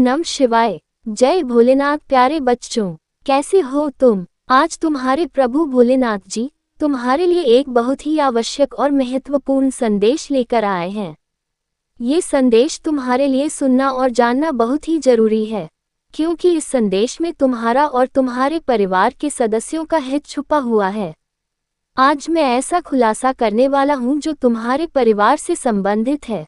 नमः शिवाय। जय भोलेनाथ। प्यारे बच्चों, कैसे हो तुम? आज तुम्हारे प्रभु भोलेनाथ जी तुम्हारे लिए एक बहुत ही आवश्यक और महत्वपूर्ण संदेश लेकर आए हैं। ये संदेश तुम्हारे लिए सुनना और जानना बहुत ही जरूरी है, क्योंकि इस संदेश में तुम्हारा और तुम्हारे परिवार के सदस्यों का हित छुपा हुआ है। आज मैं ऐसा खुलासा करने वाला हूँ जो तुम्हारे परिवार से संबंधित है,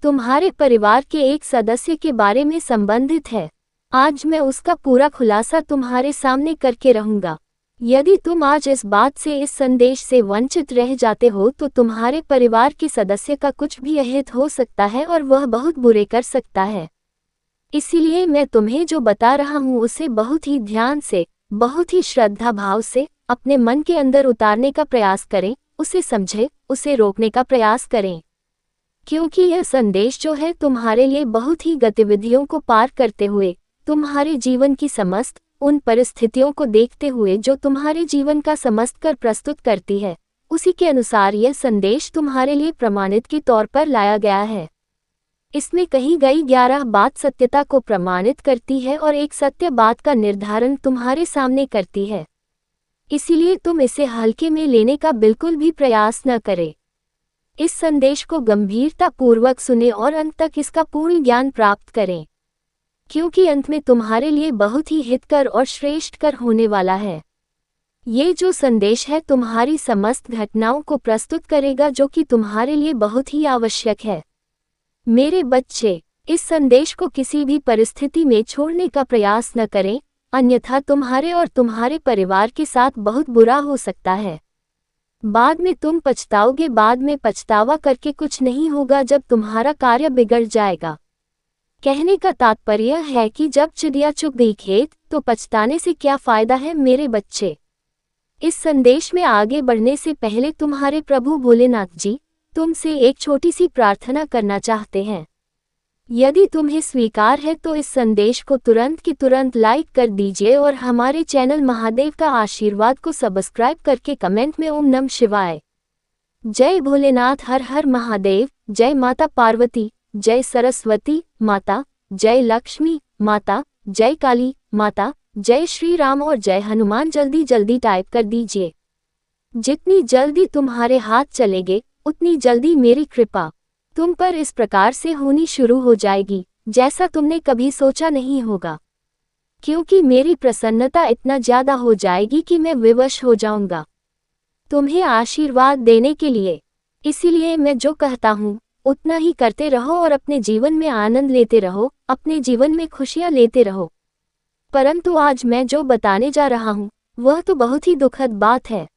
तुम्हारे परिवार के एक सदस्य के बारे में संबंधित है। आज मैं उसका पूरा खुलासा तुम्हारे सामने करके रहूंगा। यदि तुम आज इस बात से, इस संदेश से वंचित रह जाते हो तो तुम्हारे परिवार के सदस्य का कुछ भी अहित हो सकता है और वह बहुत बुरे कर सकता है। इसीलिए मैं तुम्हें जो बता रहा हूँ उसे बहुत ही ध्यान से, बहुत ही श्रद्धा भाव से अपने मन के अंदर उतारने का प्रयास करें, उसे समझें, उसे रोकने का प्रयास करें, क्योंकि यह संदेश जो है तुम्हारे लिए बहुत ही गतिविधियों को पार करते हुए, तुम्हारे जीवन की समस्त उन परिस्थितियों को देखते हुए जो तुम्हारे जीवन का समस्त कर प्रस्तुत करती है, उसी के अनुसार यह संदेश तुम्हारे लिए प्रमाणित के तौर पर लाया गया है। इसमें कही गई 11 बात सत्यता को प्रमाणित करती है और एक सत्य बात का निर्धारण तुम्हारे सामने करती है। इसीलिए तुम इसे हल्के में लेने का बिल्कुल भी प्रयास न करें। इस संदेश को गंभीरता पूर्वक सुने और अंत तक इसका पूर्ण ज्ञान प्राप्त करें, क्योंकि अंत में तुम्हारे लिए बहुत ही हितकर और श्रेष्ठकर होने वाला है। ये जो संदेश है तुम्हारी समस्त घटनाओं को प्रस्तुत करेगा, जो कि तुम्हारे लिए बहुत ही आवश्यक है। मेरे बच्चे, इस संदेश को किसी भी परिस्थिति में छोड़ने का प्रयास न करें, अन्यथा तुम्हारे और तुम्हारे परिवार के साथ बहुत बुरा हो सकता है। बाद में तुम पछताओगे। बाद में पछतावा करके कुछ नहीं होगा, जब तुम्हारा कार्य बिगड़ जाएगा। कहने का तात्पर्य है कि जब चिड़िया चुग गई खेत तो पछताने से क्या फायदा है मेरे बच्चे। इस संदेश में आगे बढ़ने से पहले तुम्हारे प्रभु भोलेनाथ जी तुमसे एक छोटी सी प्रार्थना करना चाहते हैं। यदि तुम्हें स्वीकार है तो इस संदेश को तुरंत की तुरंत लाइक कर दीजिए और हमारे चैनल महादेव का आशीर्वाद को सब्सक्राइब करके कमेंट में ओम नमः शिवाय, जय भोलेनाथ, हर हर महादेव, जय माता पार्वती, जय सरस्वती माता, जय लक्ष्मी माता, जय काली माता, जय श्री राम और जय हनुमान जल्दी जल्दी टाइप कर दीजिए। जितनी जल्दी तुम्हारे हाथ चलेंगे उतनी जल्दी मेरी कृपा तुम पर इस प्रकार से होनी शुरू हो जाएगी जैसा तुमने कभी सोचा नहीं होगा, क्योंकि मेरी प्रसन्नता इतना ज्यादा हो जाएगी कि मैं विवश हो जाऊंगा तुम्हें आशीर्वाद देने के लिए। इसीलिए मैं जो कहता हूँ उतना ही करते रहो और अपने जीवन में आनंद लेते रहो, अपने जीवन में खुशियाँ लेते रहो। परंतु आज मैं जो बताने जा रहा हूँ वह तो बहुत ही दुखद बात है।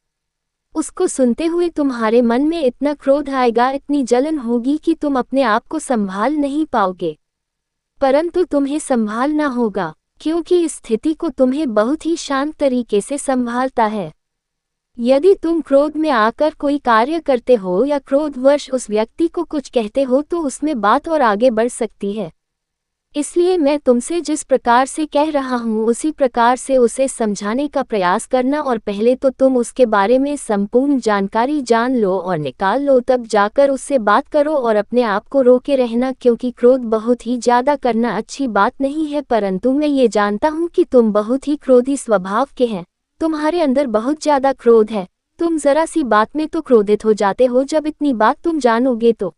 उसको सुनते हुए तुम्हारे मन में इतना क्रोध आएगा, इतनी जलन होगी कि तुम अपने आप को संभाल नहीं पाओगे। परंतु तुम्हें संभालना होगा, क्योंकि इस स्थिति को तुम्हें बहुत ही शांत तरीके से संभालता है। यदि तुम क्रोध में आकर कोई कार्य करते हो या क्रोधवश उस व्यक्ति को कुछ कहते हो तो उसमें बात और आगे बढ़ सकती है। इसलिए मैं तुमसे जिस प्रकार से कह रहा हूँ उसी प्रकार से उसे समझाने का प्रयास करना, और पहले तो तुम उसके बारे में संपूर्ण जानकारी जान लो और निकाल लो, तब जाकर उससे बात करो और अपने आप को रोके रहना, क्योंकि क्रोध बहुत ही ज्यादा करना अच्छी बात नहीं है। परंतु मैं ये जानता हूँ कि तुम बहुत ही क्रोधी स्वभाव के हैं, तुम्हारे अंदर बहुत ज्यादा क्रोध है। तुम जरा सी बात में तो क्रोधित हो जाते हो, जब इतनी बात तुम जानोगे तो